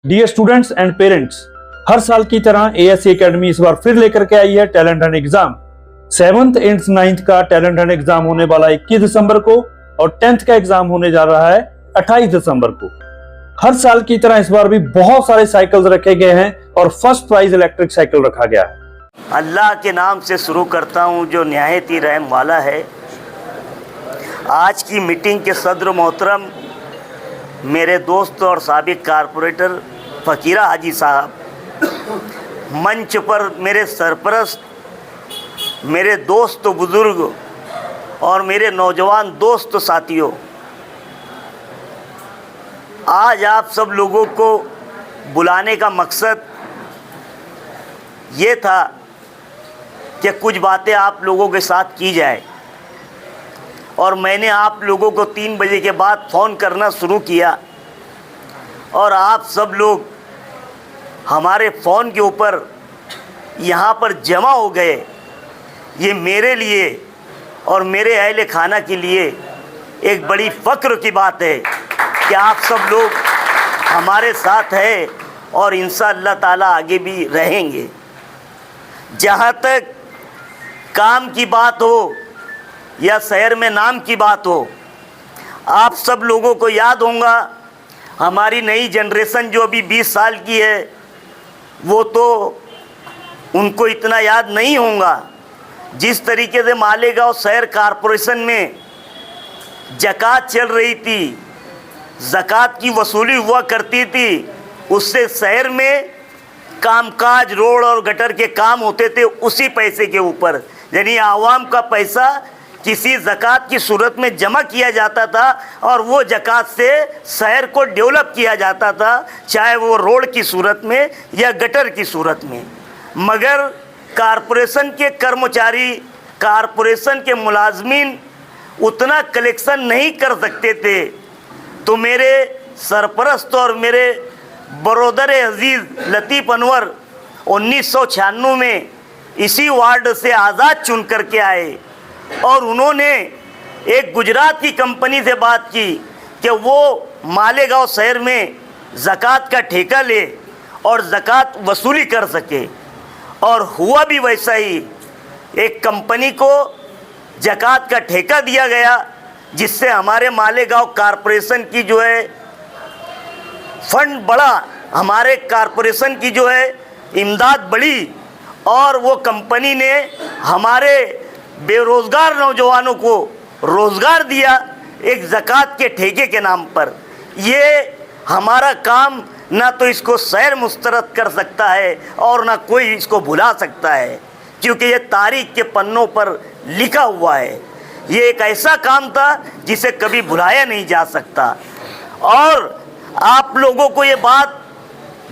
Dear students and parents, हर साल की तरह एएससी एकेडमी इस बार फिर लेकर के आई है talent Hunt exam. 7th and 9th का टैलेंट हंट एग्जाम होने वाला 21 दिसंबर को और 10th का एग्जाम होने जा रहा है 28 दिसंबर को। हर साल की तरह इस बार भी बहुत सारे साइकिल्स रखे गए हैं और फर्स्ट प्राइज इलेक्ट्रिक साइकिल रखा गया है। अल्लाह के नाम से शुरू करता हूँ जो निहायत ही रहम वाला है। आज की मीटिंग के सदर मोहतरम मेरे दोस्त और साबिक कारपोरेटर फ़कीरा हाजी साहब, मंच पर मेरे सरपरस्त, मेरे दोस्त बुज़ुर्ग और मेरे नौजवान दोस्त साथियों, आज आप सब लोगों को बुलाने का मकसद ये था कि कुछ बातें आप लोगों के साथ की जाए। और मैंने आप लोगों को 3 बजे के बाद फ़ोन करना शुरू किया और आप सब लोग हमारे फ़ोन के ऊपर यहाँ पर जमा हो गए। ये मेरे लिए और मेरे अहले खाना के लिए एक बड़ी फ़ख्र की बात है कि आप सब लोग हमारे साथ हैं और इंशाअल्लाह ताला आगे भी रहेंगे। जहाँ तक काम की बात हो या शहर में नाम की बात हो, आप सब लोगों को याद होगा, हमारी नई जनरेशन जो अभी 20 साल की है वो तो उनको इतना याद नहीं होगा। जिस तरीके से मालेगांव शहर कॉरपोरेशन में ज़कात चल रही थी, ज़कात की वसूली हुआ करती थी, उससे शहर में कामकाज, रोड और गटर के काम होते थे उसी पैसे के ऊपर। यानी आवाम का पैसा किसी ज़कात की सूरत में जमा किया जाता था और वो ज़कात से शहर को डेवलप किया जाता था, चाहे वो रोड की सूरत में या गटर की सूरत में। मगर कारपोरेशन के कर्मचारी, कारपोरेशन के मुलाजमीन उतना कलेक्शन नहीं कर सकते थे। तो मेरे सरपरस्त और मेरे बरोदर अजीज़ लतीफ़ अनवर 1996 में इसी वार्ड से आज़ाद चुन करके आए और उन्होंने एक गुजरात की कंपनी से बात की कि वो मालेगांव शहर में ज़कात का ठेका ले और ज़कात वसूली कर सके। और हुआ भी वैसा ही। एक कंपनी को ज़कात का ठेका दिया गया जिससे हमारे मालेगांव कॉरपोरेशन की जो है फंड बढ़ा, हमारे कॉरपोरेशन की जो है इमदाद बढ़ी और वो कंपनी ने हमारे बेरोज़गार नौजवानों को रोज़गार दिया एक ज़कात के ठेके के नाम पर। ये हमारा काम ना तो इसको शहर मुस्तरद कर सकता है और ना कोई इसको भुला सकता है, क्योंकि ये तारीख़ के पन्नों पर लिखा हुआ है। ये एक ऐसा काम था जिसे कभी भुलाया नहीं जा सकता। और आप लोगों को ये बात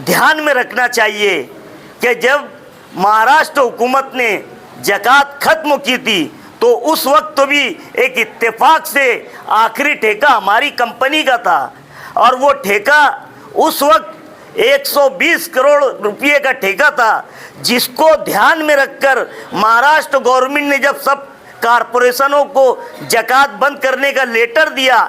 ध्यान में रखना चाहिए कि जब महाराष्ट्र हुकूमत ने ज़कात ख़त्म की थी तो उस वक्त भी एक इत्तेफाक से आखिरी ठेका हमारी कंपनी का था और वो ठेका उस वक्त 120 करोड़ रुपये का ठेका था, जिसको ध्यान में रखकर महाराष्ट्र गवर्नमेंट ने जब सब कारपोरेशनों को ज़कात बंद करने का लेटर दिया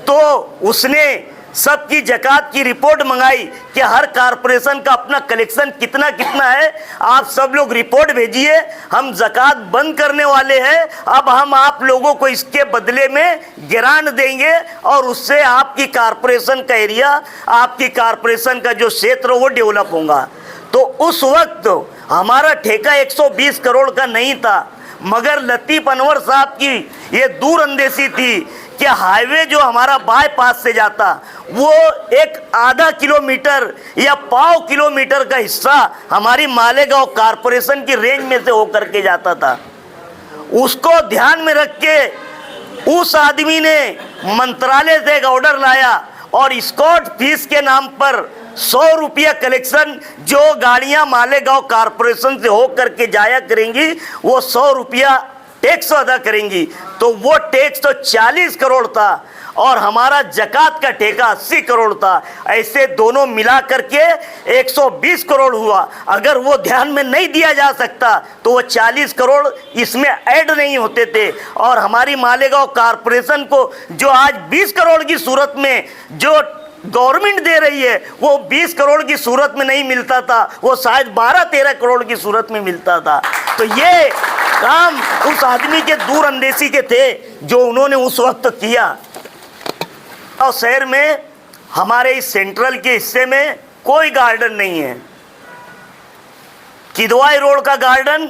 तो उसने सबकी ज़कात की रिपोर्ट मंगाई कि हर कारपोरेशन का अपना कलेक्शन कितना कितना है। आप सब लोग रिपोर्ट भेजिए, हम ज़कात बंद करने वाले हैं, अब हम आप लोगों को इसके बदले में ग्रांट देंगे और उससे आपकी कारपोरेशन का एरिया, आपकी कारपोरेशन का जो क्षेत्र वो डेवलप होगा। तो उस वक्त हमारा ठेका 120 करोड़ का नहीं था, मगर लतीफ़ अनवर साहब की ये दूरअंदेशी थी कि हाईवे जो हमारा बाईपास से जाता वो एक आधा किलोमीटर या 1.25 किलोमीटर का हिस्सा हमारी मालेगांव कॉरपोरेशन की रेंज में से होकर के जाता था। उसको ध्यान में रख के उस आदमी ने मंत्रालय से एक ऑर्डर लाया और स्कॉट फीस के नाम पर 100 रुपया कलेक्शन जो गाड़ियां मालेगांव कॉरपोरेशन से होकर के जाया करेंगी वो 100 रुपया टैक्स अदा करेंगी। तो वो टैक्स तो 40 करोड़ था और हमारा ज़कात का ठेका 80 करोड़ था। ऐसे दोनों मिला करके 120 करोड़ हुआ। अगर वो ध्यान में नहीं दिया जा सकता तो वो 40 करोड़ इसमें ऐड नहीं होते थे और हमारी मालेगांव कॉरपोरेशन को जो आज 20 करोड़ की सूरत में जो गवर्नमेंट दे रही है वो 20 करोड़ की सूरत में नहीं मिलता था, वो शायद 12-13 करोड़ की सूरत में मिलता था। तो ये काम उस आदमी के दूरअंदेशी के थे जो उन्होंने उस वक्त किया। और शहर में हमारे इस सेंट्रल के हिस्से में कोई गार्डन नहीं है। किदवाई रोड का गार्डन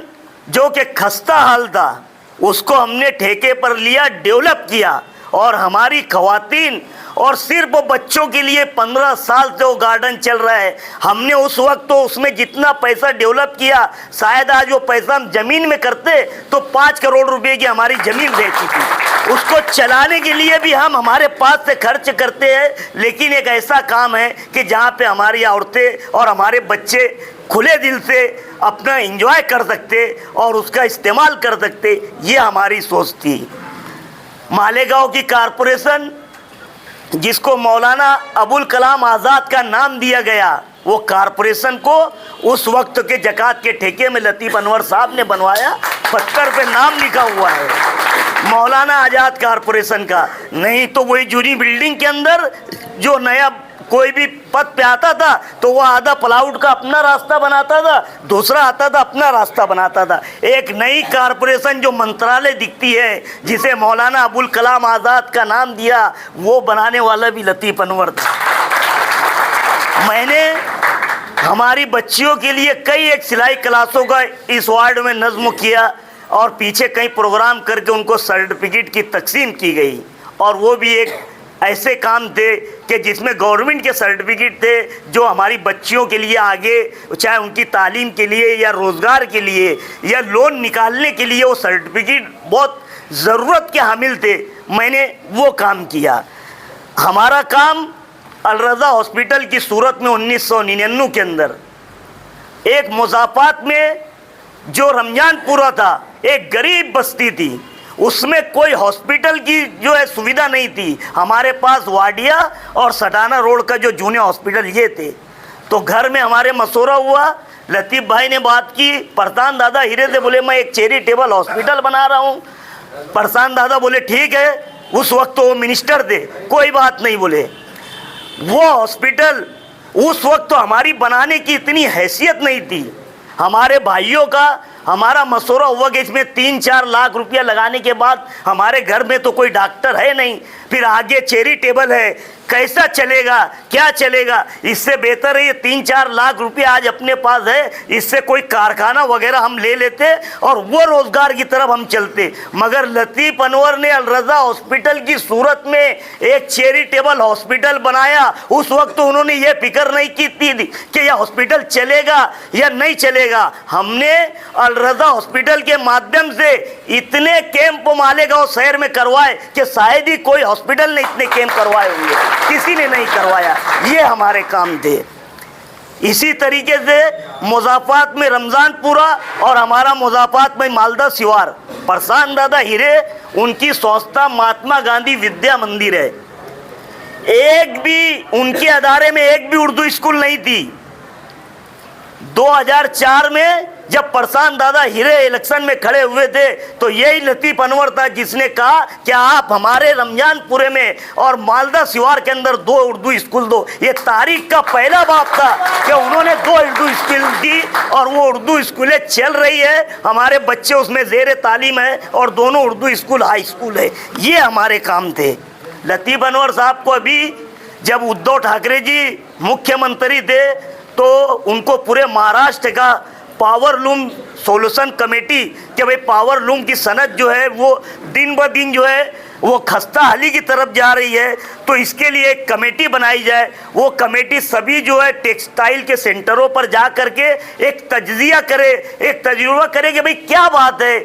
जो कि खस्ता हाल था, उसको हमने ठेके पर लिया, डेवलप किया, और हमारी खवातीन और सिर्फ बच्चों के लिए 15 साल से वो गार्डन चल रहा है। हमने उस वक्त तो उसमें जितना पैसा डेवलप किया, शायद आज वो पैसा हम जमीन में करते तो 5 करोड़ रुपए की हमारी जमीन बेची थी। उसको चलाने के लिए भी हम हमारे पास से खर्च करते हैं, लेकिन एक ऐसा काम है कि जहाँ पे हमारी औरतें और हमारे बच्चे खुले दिल से अपना एंजॉय कर सकते और उसका इस्तेमाल कर सकते, ये हमारी सोच थी। मालेगांव की कारपोरेशन, जिसको मौलाना अबुल कलाम आज़ाद का नाम दिया गया, वो कारपोरेशन को उस वक्त के ज़कात के ठेके में लतीफ़ अनवर साहब ने बनवाया। पत्थर पे नाम लिखा हुआ है मौलाना आज़ाद कारपोरेशन का। नहीं तो वही जूनी बिल्डिंग के अंदर जो नया कोई भी पद पे आता था तो वह आधा प्लाउड का अपना रास्ता बनाता था, दूसरा आता था अपना रास्ता बनाता था। एक नई कारपोरेशन जो मंत्रालय दिखती है, जिसे मौलाना अबुल कलाम आज़ाद का नाम दिया, वो बनाने वाला भी लतीफ़ अनवर था। मैंने हमारी बच्चियों के लिए कई एक सिलाई क्लासों का इस वार्ड में नज़्म किया और पीछे कई प्रोग्राम करके उनको सर्टिफिकेट की तकसीम की गई। और वो भी एक ऐसे काम थे कि जिसमें गवर्नमेंट के सर्टिफिकेट थे जो हमारी बच्चियों के लिए आगे, चाहे उनकी तालीम के लिए या रोज़गार के लिए या लोन निकालने के लिए, वो सर्टिफिकेट बहुत ज़रूरत के हामिल थे। मैंने वो काम किया। हमारा काम अलरज़ा हॉस्पिटल की सूरत में 1999 के अंदर एक मुज़ाफ़ात में जो रमजानपुरा था, एक गरीब बस्ती थी, उसमें कोई हॉस्पिटल की जो है सुविधा नहीं थी। हमारे पास वाडिया और सटाना रोड का जो जूनियर हॉस्पिटल ये थे। तो घर में हमारे मशवरा हुआ, लतीफ़ भाई ने बात की परसान दादा हीरे से, बोले मैं एक चैरिटेबल हॉस्पिटल बना रहा हूँ। परसान दादा बोले ठीक है, उस वक्त तो वो मिनिस्टर थे, कोई बात नहीं बोले। वो हॉस्पिटल उस वक्त तो हमारी बनाने की इतनी हैसियत नहीं थी। हमारे भाइयों का हमारा मशवरा हुआ कि इसमें 3-4 लाख रुपया लगाने के बाद, हमारे घर में तो कोई डॉक्टर है नहीं, फिर आगे चैरिटेबल है, कैसा चलेगा, क्या चलेगा। इससे बेहतर है ये 3-4 लाख रुपया आज अपने पास है, इससे कोई कारखाना वगैरह हम ले लेते और वो रोज़गार की तरफ हम चलते। मगर लतीफ़ अनवर ने अलरज़ा हॉस्पिटल की सूरत में एक चैरिटेबल हॉस्पिटल बनाया। उस वक्त तो उन्होंने ये फिक्र नहीं की थी कि यह हॉस्पिटल चलेगा या नहीं चलेगा। हमने अलरज़ा हॉस्पिटल के माध्यम से इतने कैंप मालेगांव शहर में करवाए कि शायद ही कोई हॉस्पिटल ने इतने कैंप करवाए होंगे, किसी ने नहीं करवाया। ये हमारे काम थे। इसी तरीके से मुज़ाफ़ात में रमज़ानपुरा और हमारा मुज़ाफ़ात में मालदा शिवार, परसान दादा हीरे, उनकी संस्था महात्मा गांधी विद्या मंदिर है। एक भी उनके अदारे में एक भी उर्दू स्कूल नहीं थी। 2004 में जब परसान दादा हीरे इलेक्शन में खड़े हुए थे तो यही लतीफ़ अनवर था जिसने कहा कि आप हमारे रमजानपुरे में और मालदा शिवार के अंदर 2 उर्दू स्कूल दो। ये तारीख का पहला बाप था कि उन्होंने 2 उर्दू स्कूल दी और वो उर्दू स्कूलें चल रही है, हमारे बच्चे उसमें ज़ेर तालीम है और दोनों उर्दू स्कूल हाई स्कूल है। ये हमारे काम थे। लतीफ़ अनवर साहब को अभी जब उद्धव ठाकरे जी मुख्यमंत्री थे तो उनको पूरे महाराष्ट्र का पावर लूम सोल्यूशन कमेटी कि भाई पावर लूम की सनत जो है वो दिन ब दिन जो है वो खस्ता हाली की तरफ जा रही है, तो इसके लिए एक कमेटी बनाई जाए। वो कमेटी सभी जो है टेक्सटाइल के सेंटरों पर जा करके एक तज्जिया करे, एक तजुर्बा करे कि भाई क्या बात है,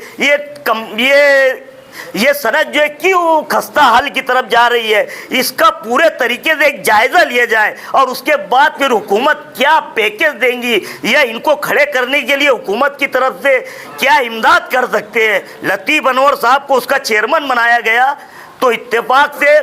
ये सनत जो है क्यों खस्ता हाल की तरफ जा रही है, इसका पूरे तरीके से एक जायज़ा लिया जाए और उसके बाद फिर हुकूमत क्या पैकेज देंगी या इनको खड़े करने के लिए हुकूमत की तरफ से क्या इमदाद कर सकते हैं। लतीफ़ अनवर साहब को उसका चेयरमैन बनाया गया। तो इत्तेफाक से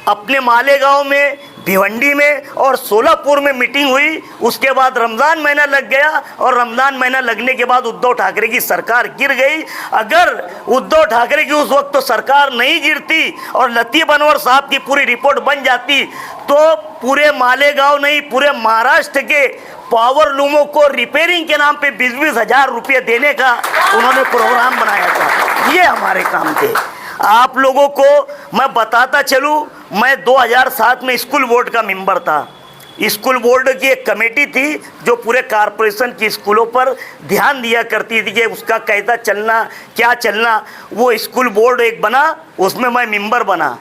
अपने मालेगांव में, भिवंडी में और सोलापुर में मीटिंग हुई। उसके बाद रमज़ान महीना लग गया और रमज़ान महीना लगने के बाद उद्धव ठाकरे की सरकार गिर गई। अगर उद्धव ठाकरे की उस वक्त तो सरकार नहीं गिरती और लतीफ़ अनवर साहब की पूरी रिपोर्ट बन जाती तो पूरे मालेगांव नहीं, पूरे महाराष्ट्र के पावर लूमों को रिपेयरिंग के नाम पे 20-20 हज़ार रुपये देने का उन्होंने प्रोग्राम बनाया था। ये हमारे काम थे। आप लोगों को मैं बताता चलूँ, मैं 2007 में स्कूल बोर्ड का मेंबर था। स्कूल बोर्ड की एक कमेटी थी जो पूरे कारपोरेशन की स्कूलों पर ध्यान दिया करती थी कि उसका कैसा चलना, क्या चलना। वो स्कूल बोर्ड एक बना, उसमें मैं मेंबर बना।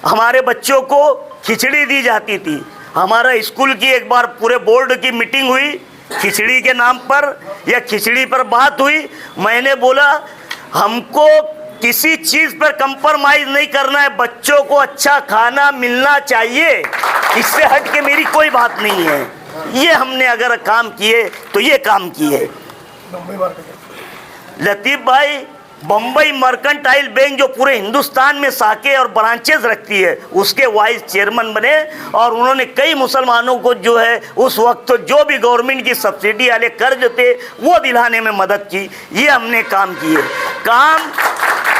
हमारे बच्चों को खिचड़ी दी जाती थी। हमारा स्कूल की एक बार पूरे बोर्ड की मीटिंग हुई, खिचड़ी के नाम पर या खिचड़ी पर बात हुई। मैंने बोला हमको किसी चीज़ पर कंप्रोमाइज़ नहीं करना है, बच्चों को अच्छा खाना मिलना चाहिए, इससे हट के मेरी कोई बात नहीं है। ये हमने अगर काम किए तो ये काम किए। लतीफ़ भाई बम्बई मर्केंटाइल बैंक जो पूरे हिंदुस्तान में शाखे और ब्रांचेस रखती है उसके वाइस चेयरमैन बने और उन्होंने कई मुसलमानों को जो है उस वक्त जो भी गवर्नमेंट की सब्सिडी वाले कर्ज थे वो दिलाने में मदद की। ये हमने काम किए। काम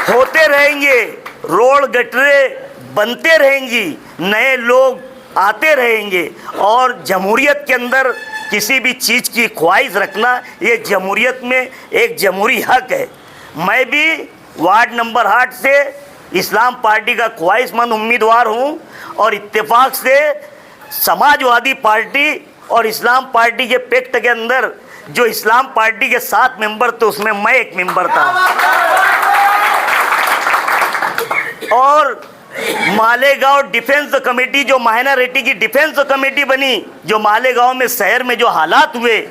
होते रहेंगे, रोड गटरे बनते रहेंगी, नए लोग आते रहेंगे और जमहूरियत के अंदर किसी भी चीज़ की ख्वाहिश रखना ये जमहूरियत में एक जमहूरी हक है। मैं भी वार्ड नंबर 8 से इस्लाम पार्टी का ख्वाहिशमंद उम्मीदवार हूँ और इत्तेफाक से समाजवादी पार्टी और इस्लाम पार्टी के पैक्ट के अंदर जो इस्लाम पार्टी के 7 मेंबर थे उसमें मैं एक मेंबर था। और मालेगांव डिफेंस कमेटी जो माइनॉरिटी की डिफेंस कमेटी बनी, जो मालेगांव में शहर में जो हालात हुए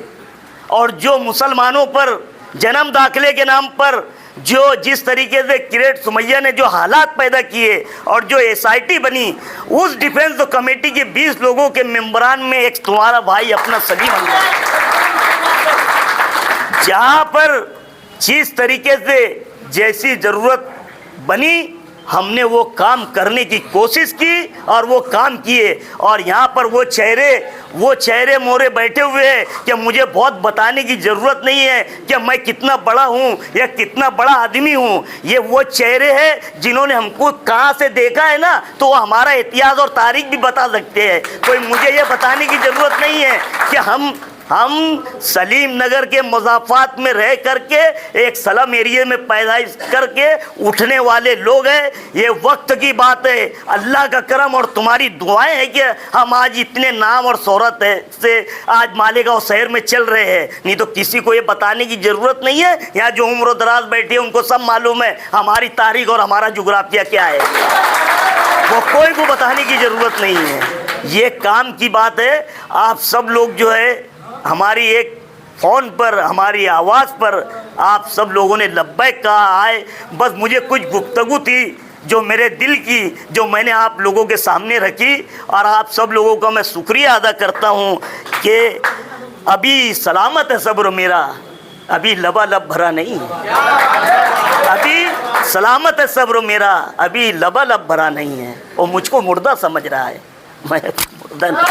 और जो मुसलमानों पर जन्म दाखिले के नाम पर जो जिस तरीके से किरेट सुमैया ने जो हालात पैदा किए और जो एसआईटी बनी, उस डिफेंस कमेटी के 20 लोगों के मेंबरान में एक तुम्हारा भाई अपना सलीम अनवर, जहाँ पर जिस तरीके से जैसी ज़रूरत बनी हमने वो काम करने की कोशिश की और वो काम किए। और यहाँ पर वो चेहरे मोरे बैठे हुए हैं कि मुझे बहुत बताने की ज़रूरत नहीं है कि मैं कितना बड़ा हूँ या कितना बड़ा आदमी हूँ। ये वो चेहरे हैं जिन्होंने हमको कहाँ से देखा है ना, तो वो हमारा इतिहास और तारीख भी बता सकते हैं। कोई मुझे ये बताने की ज़रूरत नहीं है कि हम सलीम नगर के मुज़ाफ़ात में रह करके एक स्लम एरिया में पैदाइश करके उठने वाले लोग हैं। ये वक्त की बात है, अल्लाह का करम और तुम्हारी दुआएं हैं कि हम आज इतने नाम और शोहरत है से आज मालेगांव शहर में चल रहे हैं। नहीं तो किसी को ये बताने की ज़रूरत नहीं है। यहाँ जो उम्र दराज बैठे हैं उनको सब मालूम है हमारी तारीख और हमारा जुग्राफिया क्या है, वो कोई को बताने की ज़रूरत नहीं है। ये काम की बात है। आप सब लोग जो है हमारी एक फ़ोन पर, हमारी आवाज़ पर आप सब लोगों ने लब्बैक कहा आए। बस मुझे कुछ गुफ्तगू थी जो मेरे दिल की, जो मैंने आप लोगों के सामने रखी और आप सब लोगों का मैं शुक्रिया अदा करता हूँ कि अभी सलामत है सब्र मेरा, अभी लबालब भरा नहीं है। अभी सलामत है सब्र मेरा, अभी लबालब भरा नहीं है। वो मुझको मुर्दा समझ रहा है, मैं मुर्दा नहीं।